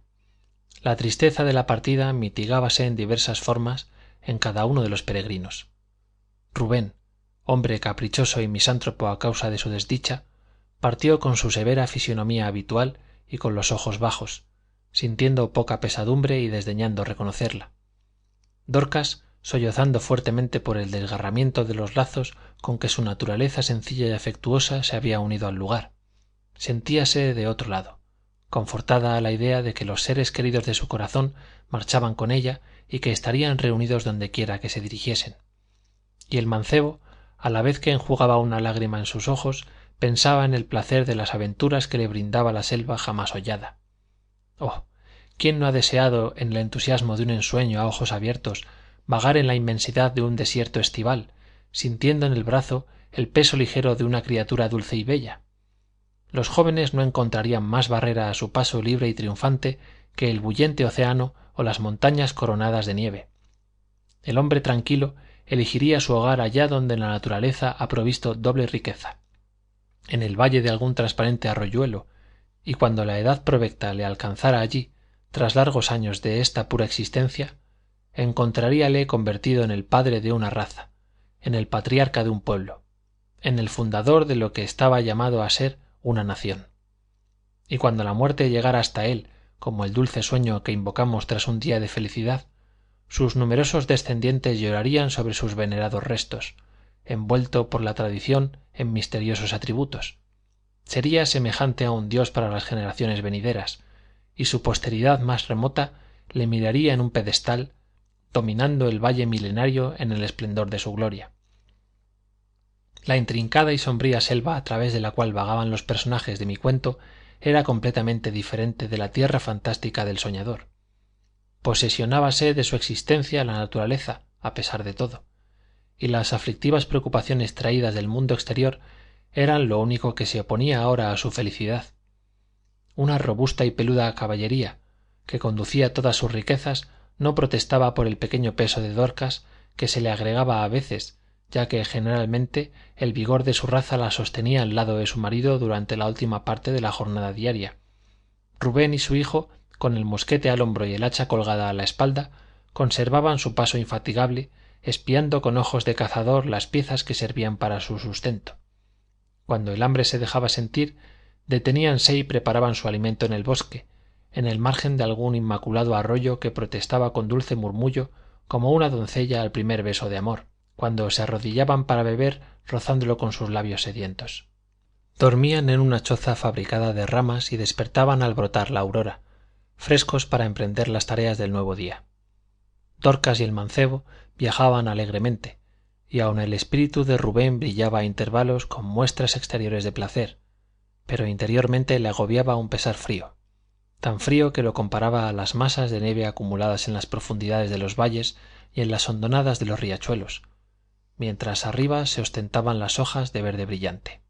[SPEAKER 1] La tristeza de la partida mitigábase en diversas formas en cada uno de los peregrinos. Rubén, hombre caprichoso y misántropo a causa de su desdicha, partió con su severa fisonomía habitual y con los ojos bajos, sintiendo poca pesadumbre y desdeñando reconocerla. Dorcas, sollozando fuertemente por el desgarramiento de los lazos con que su naturaleza sencilla y afectuosa se había unido al lugar, sentíase de otro lado, confortada a la idea de que los seres queridos de su corazón marchaban con ella y que estarían reunidos donde quiera que se dirigiesen. Y el mancebo, a la vez que enjugaba una lágrima en sus ojos, pensaba en el placer de las aventuras que le brindaba la selva jamás hollada. Oh, ¿quién no ha deseado, en el entusiasmo de un ensueño a ojos abiertos, vagar en la inmensidad de un desierto estival, sintiendo en el brazo el peso ligero de una criatura dulce y bella? Los jóvenes no encontrarían más barrera a su paso libre y triunfante que el bullente océano o las montañas coronadas de nieve. El hombre tranquilo elegiría su hogar allá donde la naturaleza ha provisto doble riqueza, en el valle de algún transparente arroyuelo, y cuando la edad provecta le alcanzara allí, tras largos años de esta pura existencia, encontraríale convertido en el padre de una raza, en el patriarca de un pueblo, en el fundador de lo que estaba llamado a ser una nación. Y cuando la muerte llegara hasta él, como el dulce sueño que invocamos tras un día de felicidad, sus numerosos descendientes llorarían sobre sus venerados restos, envuelto por la tradición en misteriosos atributos. Sería semejante a un dios para las generaciones venideras, y su posteridad más remota le miraría en un pedestal, dominando el valle milenario en el esplendor de su gloria. La intrincada y sombría selva a través de la cual vagaban los personajes de mi cuento era completamente diferente de la tierra fantástica del soñador. Posesionábase de su existencia la naturaleza, a pesar de todo, y las aflictivas preocupaciones traídas del mundo exterior eran lo único que se oponía ahora a su felicidad. Una robusta y peluda caballería, que conducía todas sus riquezas, no protestaba por el pequeño peso de Dorcas, que se le agregaba a veces, ya que generalmente el vigor de su raza la sostenía al lado de su marido durante la última parte de la jornada diaria. Rubén y su hijo, con el mosquete al hombro y el hacha colgada a la espalda, conservaban su paso infatigable, espiando con ojos de cazador las piezas que servían para su sustento. Cuando el hambre se dejaba sentir, deteníanse y preparaban su alimento en el bosque, en el margen de algún inmaculado arroyo que protestaba con dulce murmullo como una doncella al primer beso de amor, cuando se arrodillaban para beber rozándolo con sus labios sedientos. Dormían en una choza fabricada de ramas y despertaban al brotar la aurora, frescos para emprender las tareas del nuevo día. Dorcas y el mancebo viajaban alegremente, y aun el espíritu de Rubén brillaba a intervalos con muestras exteriores de placer, pero interiormente le agobiaba un pesar frío, tan frío que lo comparaba a las masas de nieve acumuladas en las profundidades de los valles y en las hondonadas de los riachuelos, mientras arriba se ostentaban las hojas de verde brillante.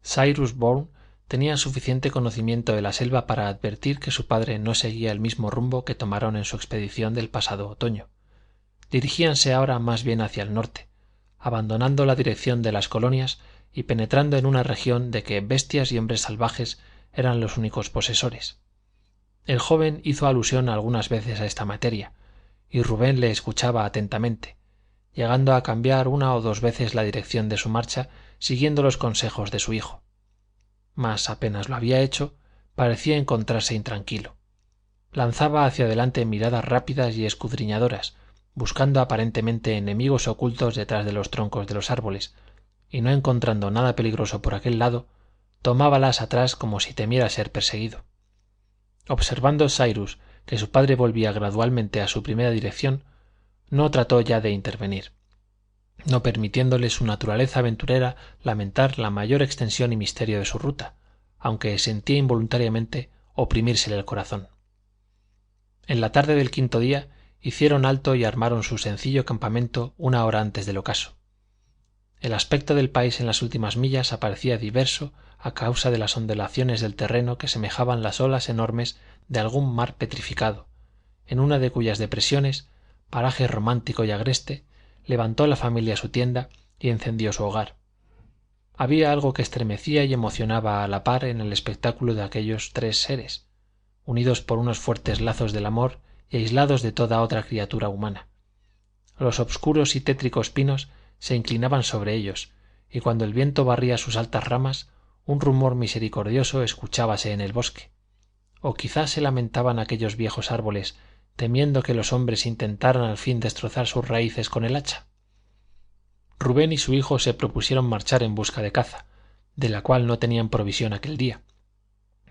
[SPEAKER 1] Cyrus Bourne tenía suficiente conocimiento de la selva para advertir que su padre no seguía el mismo rumbo que tomaron en su expedición del pasado otoño. Dirigíanse ahora más bien hacia el norte, abandonando la dirección de las colonias y penetrando en una región de que bestias y hombres salvajes eran los únicos posesores. El joven hizo alusión algunas veces a esta materia, y Rubén le escuchaba atentamente, llegando a cambiar una o dos veces la dirección de su marcha siguiendo los consejos de su hijo. Mas apenas lo había hecho, parecía encontrarse intranquilo. Lanzaba hacia adelante miradas rápidas y escudriñadoras, buscando aparentemente enemigos ocultos detrás de los troncos de los árboles, y no encontrando nada peligroso por aquel lado, tomábalas atrás como si temiera ser perseguido. Observando Cyrus que su padre volvía gradualmente a su primera dirección, no trató ya de intervenir, no permitiéndole su naturaleza aventurera lamentar la mayor extensión y misterio de su ruta, aunque sentía involuntariamente oprimírsele el corazón. En la tarde del quinto día hicieron alto y armaron su sencillo campamento una hora antes del ocaso. El aspecto del país en las últimas millas aparecía diverso a causa de las ondulaciones del terreno que semejaban las olas enormes de algún mar petrificado, en una de cuyas depresiones, paraje romántico y agreste, levantó la familia su tienda y encendió su hogar. Había algo que estremecía y emocionaba a la par en el espectáculo de aquellos tres seres, unidos por unos fuertes lazos del amor y aislados de toda otra criatura humana. Los obscuros y tétricos pinos se inclinaban sobre ellos, y cuando el viento barría sus altas ramas, un rumor misericordioso escuchábase en el bosque. O quizás se lamentaban aquellos viejos árboles, temiendo que los hombres intentaran al fin destrozar sus raíces con el hacha. Rubén y su hijo se propusieron marchar en busca de caza, de la cual no tenían provisión aquel día,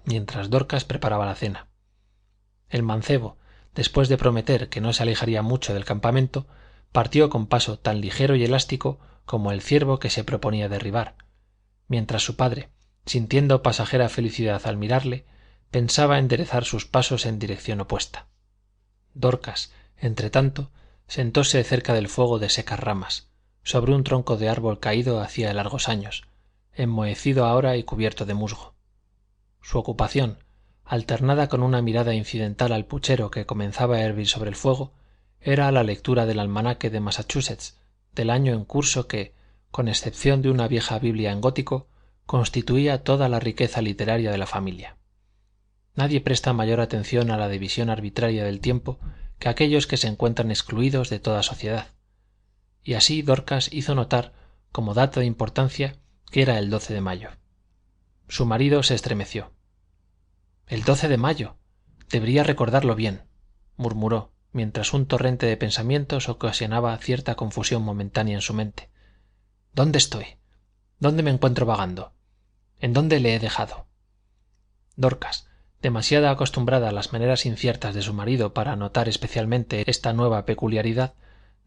[SPEAKER 1] mientras Dorcas preparaba la cena. El mancebo, después de prometer que no se alejaría mucho del campamento, partió con paso tan ligero y elástico como el ciervo que se proponía derribar, mientras su padre, sintiendo pasajera felicidad al mirarle, pensaba enderezar sus pasos en dirección opuesta. Dorcas, entretanto, sentóse cerca del fuego de secas ramas, sobre un tronco de árbol caído hacía largos años, enmohecido ahora y cubierto de musgo. Su ocupación, alternada con una mirada incidental al puchero que comenzaba a hervir sobre el fuego, era la lectura del almanaque de Massachusetts, del año en curso que, con excepción de una vieja Biblia en gótico, constituía toda la riqueza literaria de la familia. Nadie presta mayor atención a la división arbitraria del tiempo que aquellos que se encuentran excluidos de toda sociedad. Y así Dorcas hizo notar, como dato de importancia, que era el 12 de mayo. Su marido se estremeció. «El 12 de mayo. Debería recordarlo bien», murmuró, mientras un torrente de pensamientos ocasionaba cierta confusión momentánea en su mente. «¿Dónde estoy? ¿Dónde me encuentro vagando? ¿En dónde le he dejado?» Dorcas, demasiado acostumbrada a las maneras inciertas de su marido para notar especialmente esta nueva peculiaridad,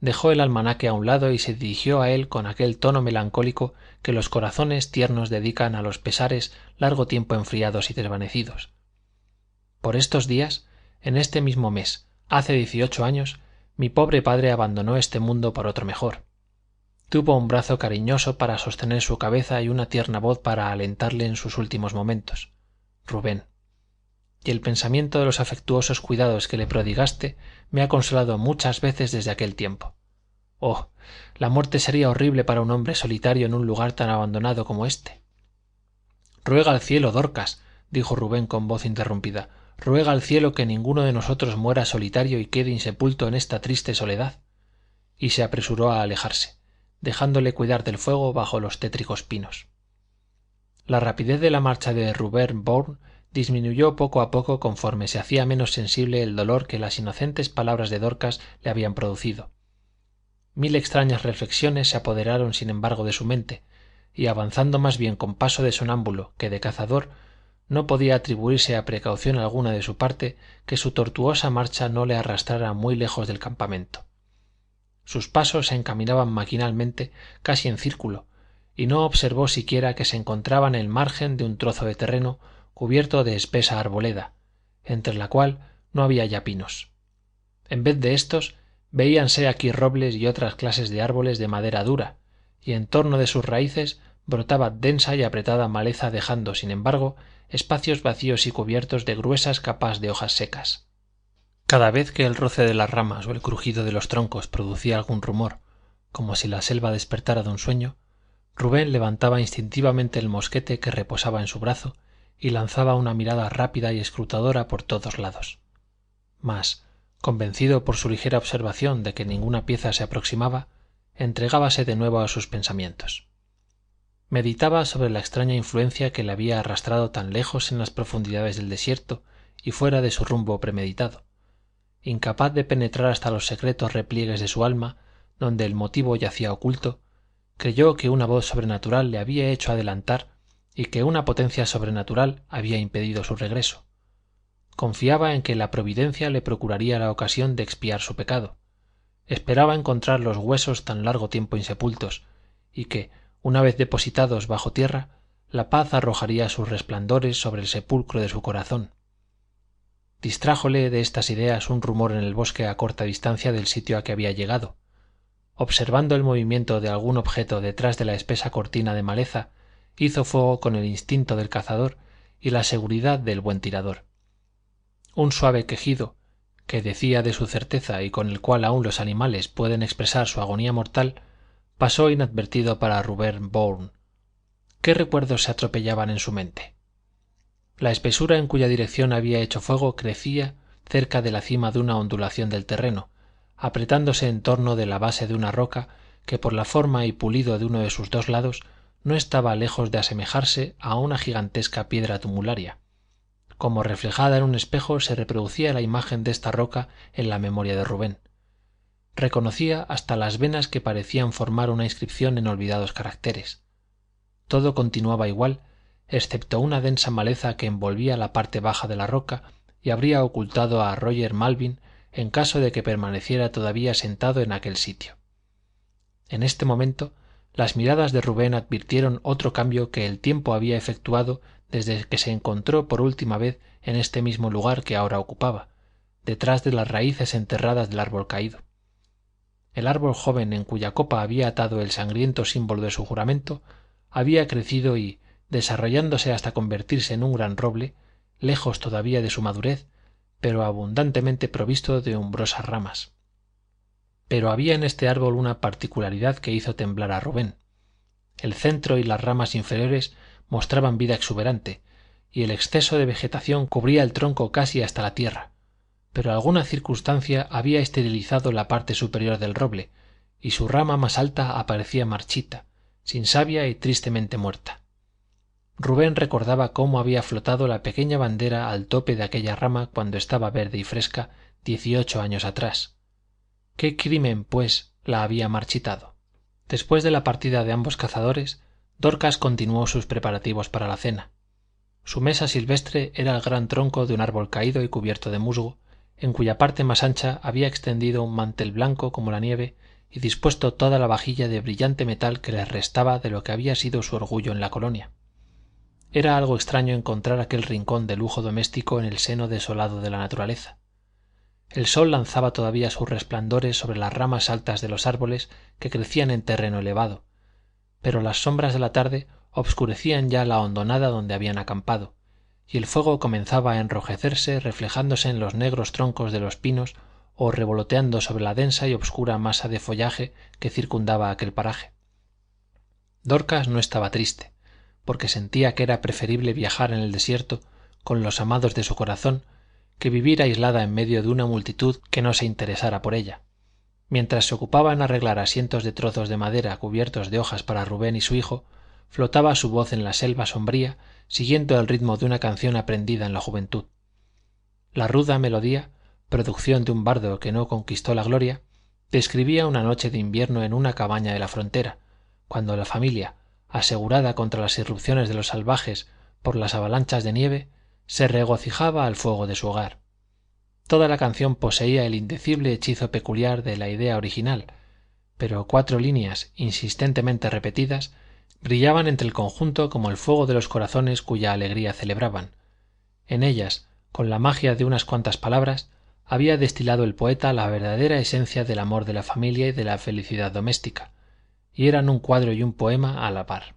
[SPEAKER 1] dejó el almanaque a un lado y se dirigió a él con aquel tono melancólico que los corazones tiernos dedican a los pesares largo tiempo enfriados y desvanecidos. Por estos días, en este mismo mes, hace 18 años, mi pobre padre abandonó este mundo por otro mejor. Tuvo un brazo cariñoso para sostener su cabeza y una tierna voz para alentarle en sus últimos momentos. Rubén. Y el pensamiento de los afectuosos cuidados que le prodigaste me ha consolado muchas veces desde aquel tiempo. Oh, la muerte sería horrible para un hombre solitario en un lugar tan abandonado como este. Ruega al cielo, Dorcas, dijo Rubén con voz interrumpida, ruega al cielo que ninguno de nosotros muera solitario y quede insepulto en esta triste soledad. Y se apresuró a alejarse, dejándole cuidar del fuego bajo los tétricos pinos. La rapidez de la marcha de Rubén Bourne disminuyó poco a poco conforme se hacía menos sensible el dolor que las inocentes palabras de Dorcas le habían producido. Mil extrañas reflexiones se apoderaron sin embargo de su mente, y avanzando más bien con paso de sonámbulo que de cazador, no podía atribuirse a precaución alguna de su parte que su tortuosa marcha no le arrastrara muy lejos del campamento. Sus pasos se encaminaban maquinalmente, casi en círculo, y no observó siquiera que se encontraba en el margen de un trozo de terreno cubierto de espesa arboleda, entre la cual no había ya pinos. En vez de éstos, veíanse aquí robles y otras clases de árboles de madera dura, y en torno de sus raíces brotaba densa y apretada maleza dejando, sin embargo, espacios vacíos y cubiertos de gruesas capas de hojas secas. Cada vez que el roce de las ramas o el crujido de los troncos producía algún rumor, como si la selva despertara de un sueño, Rubén levantaba instintivamente el mosquete que reposaba en su brazo y lanzaba una mirada rápida y escrutadora por todos lados. Mas, convencido por su ligera observación de que ninguna pieza se aproximaba, entregábase de nuevo a sus pensamientos. Meditaba sobre la extraña influencia que le había arrastrado tan lejos en las profundidades del desierto y fuera de su rumbo premeditado. Incapaz de penetrar hasta los secretos repliegues de su alma, donde el motivo yacía oculto, creyó que una voz sobrenatural le había hecho adelantar y que una potencia sobrenatural había impedido su regreso. Confiaba en que la providencia le procuraría la ocasión de expiar su pecado. Esperaba encontrar los huesos tan largo tiempo insepultos, y que, una vez depositados bajo tierra, la paz arrojaría sus resplandores sobre el sepulcro de su corazón. Distrájole de estas ideas un rumor en el bosque a corta distancia del sitio a que había llegado. Observando el movimiento de algún objeto detrás de la espesa cortina de maleza, hizo fuego con el instinto del cazador y la seguridad del buen tirador. Un suave quejido, que decía de su certeza y con el cual aún los animales pueden expresar su agonía mortal, pasó inadvertido para Rubén Bourne. ¿Qué recuerdos se atropellaban en su mente? La espesura en cuya dirección había hecho fuego crecía cerca de la cima de una ondulación del terreno, apretándose en torno de la base de una roca que por la forma y pulido de uno de sus dos lados no estaba lejos de asemejarse a una gigantesca piedra tumularia. Como reflejada en un espejo se reproducía la imagen de esta roca en la memoria de Rubén. Reconocía hasta las venas que parecían formar una inscripción en olvidados caracteres. Todo continuaba igual, excepto una densa maleza que envolvía la parte baja de la roca y habría ocultado a Roger Malvin en caso de que permaneciera todavía sentado en aquel sitio. En este momento, las miradas de Rubén advirtieron otro cambio que el tiempo había efectuado desde que se encontró por última vez en este mismo lugar que ahora ocupaba, detrás de las raíces enterradas del árbol caído. El árbol joven en cuya copa había atado el sangriento símbolo de su juramento había crecido y, desarrollándose hasta convertirse en un gran roble, lejos todavía de su madurez, pero abundantemente provisto de umbrosas ramas. Pero había en este árbol una particularidad que hizo temblar a Rubén. El centro y las ramas inferiores mostraban vida exuberante, y el exceso de vegetación cubría el tronco casi hasta la tierra, pero alguna circunstancia había esterilizado la parte superior del roble, y su rama más alta aparecía marchita, sin savia y tristemente muerta. Rubén recordaba cómo había flotado la pequeña bandera al tope de aquella rama cuando estaba verde y fresca 18 años atrás. ¿Qué crimen, pues, la había marchitado? Después de la partida de ambos cazadores, Dorcas continuó sus preparativos para la cena. Su mesa silvestre era el gran tronco de un árbol caído y cubierto de musgo, en cuya parte más ancha había extendido un mantel blanco como la nieve y dispuesto toda la vajilla de brillante metal que les restaba de lo que había sido su orgullo en la colonia. Era algo extraño encontrar aquel rincón de lujo doméstico en el seno desolado de la naturaleza. El sol lanzaba todavía sus resplandores sobre las ramas altas de los árboles que crecían en terreno elevado, pero las sombras de la tarde obscurecían ya la hondonada donde habían acampado, y el fuego comenzaba a enrojecerse reflejándose en los negros troncos de los pinos o revoloteando sobre la densa y obscura masa de follaje que circundaba aquel paraje. Dorcas no estaba triste, porque sentía que era preferible viajar en el desierto con los amados de su corazón que vivir aislada en medio de una multitud que no se interesara por ella. Mientras se ocupaba en arreglar asientos de trozos de madera cubiertos de hojas para Rubén y su hijo, flotaba su voz en la selva sombría siguiendo el ritmo de una canción aprendida en la juventud. La ruda melodía, producción de un bardo que no conquistó la gloria, describía una noche de invierno en una cabaña de la frontera, cuando la familia, asegurada contra las irrupciones de los salvajes por las avalanchas de nieve, se regocijaba al fuego de su hogar. Toda la canción poseía el indecible hechizo peculiar de la idea original, pero 4 líneas insistentemente repetidas brillaban entre el conjunto como el fuego de los corazones cuya alegría celebraban. En ellas, con la magia de unas cuantas palabras, había destilado el poeta la verdadera esencia del amor de la familia y de la felicidad doméstica, y eran un cuadro y un poema a la par.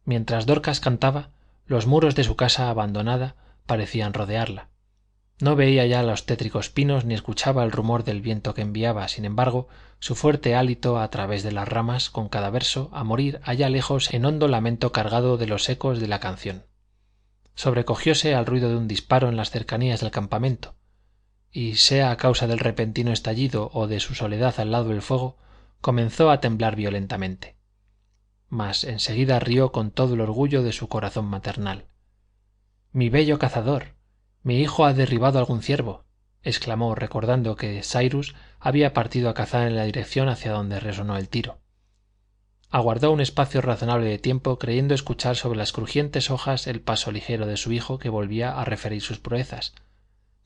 [SPEAKER 1] Mientras Dorcas cantaba, los muros de su casa abandonada parecían rodearla. No veía ya los tétricos pinos ni escuchaba el rumor del viento que enviaba, sin embargo, su fuerte hálito a través de las ramas con cada verso, a morir allá lejos en hondo lamento cargado de los ecos de la canción. Sobrecogióse al ruido de un disparo en las cercanías del campamento, y, sea a causa del repentino estallido o de su soledad al lado del fuego, comenzó a temblar violentamente. Mas enseguida rió con todo el orgullo de su corazón maternal. «Mi bello cazador, mi hijo ha derribado algún ciervo», exclamó, recordando que Cyrus había partido a cazar en la dirección hacia donde resonó el tiro. Aguardó un espacio razonable de tiempo, creyendo escuchar sobre las crujientes hojas el paso ligero de su hijo que volvía a referir sus proezas,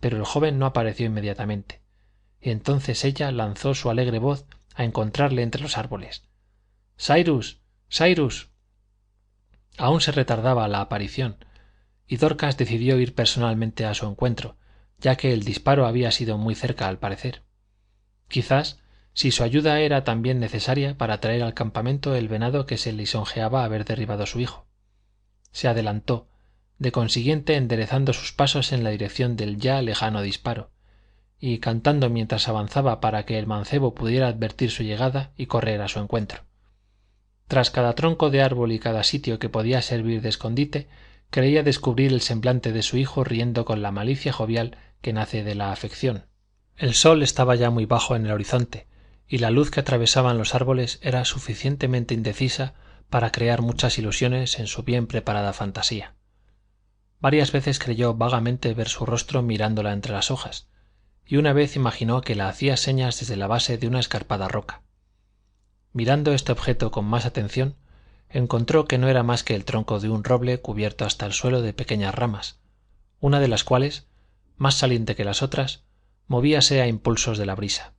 [SPEAKER 1] pero el joven no apareció inmediatamente, y entonces ella lanzó su alegre voz a encontrarle entre los árboles. «Cyrus, Cyrus». Aún se retardaba la aparición, y Dorcas decidió ir personalmente a su encuentro, ya que el disparo había sido muy cerca al parecer. Quizás si su ayuda era también necesaria para traer al campamento el venado que se lisonjeaba haber derribado a su hijo. Se adelantó, de consiguiente enderezando sus pasos en la dirección del ya lejano disparo, y cantando mientras avanzaba para que el mancebo pudiera advertir su llegada y correr a su encuentro. Tras cada tronco de árbol y cada sitio que podía servir de escondite, creía descubrir el semblante de su hijo riendo con la malicia jovial que nace de la afección. El sol estaba ya muy bajo en el horizonte, y la luz que atravesaban los árboles era suficientemente indecisa para crear muchas ilusiones en su bien preparada fantasía. Varias veces creyó vagamente ver su rostro mirándola entre las hojas, y una vez imaginó que la hacía señas desde la base de una escarpada roca. Mirando este objeto con más atención, encontró que no era más que el tronco de un roble cubierto hasta el suelo de pequeñas ramas, una de las cuales, más saliente que las otras, movíase a impulsos de la brisa.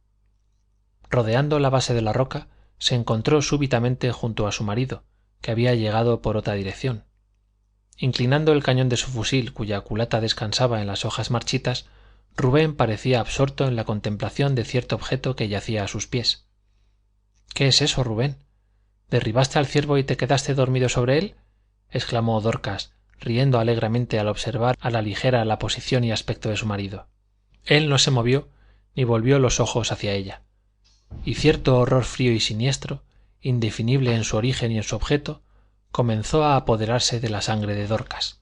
[SPEAKER 1] Rodeando la base de la roca, se encontró súbitamente junto a su marido, que había llegado por otra dirección. Inclinando el cañón de su fusil, cuya culata descansaba en las hojas marchitas, Rubén parecía absorto en la contemplación de cierto objeto que yacía a sus pies. «¿Qué es eso, Rubén? ¿Derribaste al ciervo y te quedaste dormido sobre él?», exclamó Dorcas, riendo alegremente al observar a la ligera la posición y aspecto de su marido. Él no se movió ni volvió los ojos hacia ella, y cierto horror frío y siniestro, indefinible en su origen y en su objeto, comenzó a apoderarse de la sangre de Dorcas.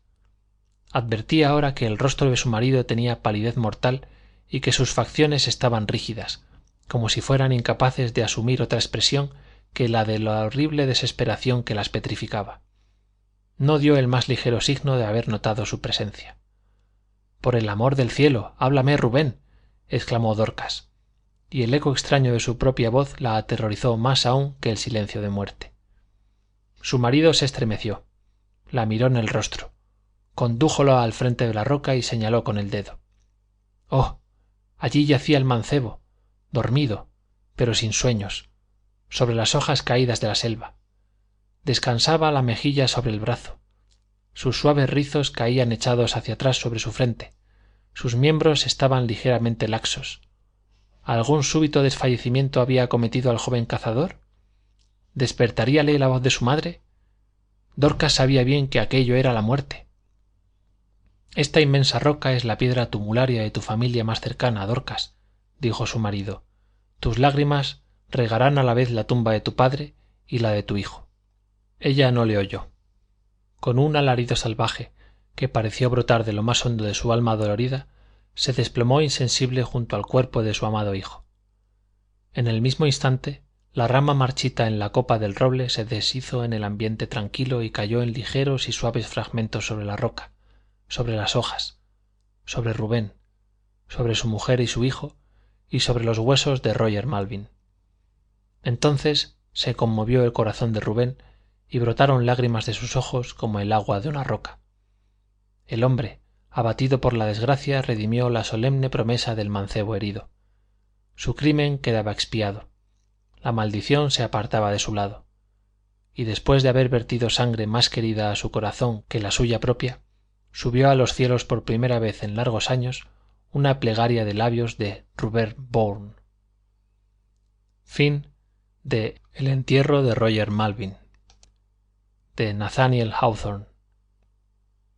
[SPEAKER 1] Advertía ahora que el rostro de su marido tenía palidez mortal y que sus facciones estaban rígidas, como si fueran incapaces de asumir otra expresión que la de la horrible desesperación que las petrificaba. No dio el más ligero signo de haber notado su presencia. «Por el amor del cielo, háblame, Rubén», exclamó Dorcas, y el eco extraño de su propia voz la aterrorizó más aún que el silencio de muerte. Su marido se estremeció, la miró en el rostro, condújola al frente de la roca y señaló con el dedo. «Oh, allí yacía el mancebo, dormido, pero sin sueños, sobre las hojas caídas de la selva. Descansaba la mejilla sobre el brazo. Sus suaves rizos caían echados hacia atrás sobre su frente. Sus miembros estaban ligeramente laxos. ¿Algún súbito desfallecimiento había acometido al joven cazador? ¿Despertaríale la voz de su madre? Dorcas sabía bien que aquello era la muerte. «Esta inmensa roca es la piedra tumularia de tu familia más cercana, Dorcas», dijo su marido. «Tus lágrimas regarán a la vez la tumba de tu padre y la de tu hijo». Ella no le oyó. Con un alarido salvaje, que pareció brotar de lo más hondo de su alma dolorida, se desplomó insensible junto al cuerpo de su amado hijo. En el mismo instante, la rama marchita en la copa del roble se deshizo en el ambiente tranquilo y cayó en ligeros y suaves fragmentos sobre la roca, sobre las hojas, sobre Rubén, sobre su mujer y su hijo, y sobre los huesos de Roger Malvin. Entonces se conmovió el corazón de Rubén y brotaron lágrimas de sus ojos como el agua de una roca. El hombre, abatido por la desgracia, redimió la solemne promesa del mancebo herido. Su crimen quedaba expiado. La maldición se apartaba de su lado. Y después de haber vertido sangre más querida a su corazón que la suya propia, subió a los cielos por primera vez en largos años una plegaria de labios de Rupert Bourne. Fin de El entierro de Roger Malvin, de Nathaniel Hawthorne.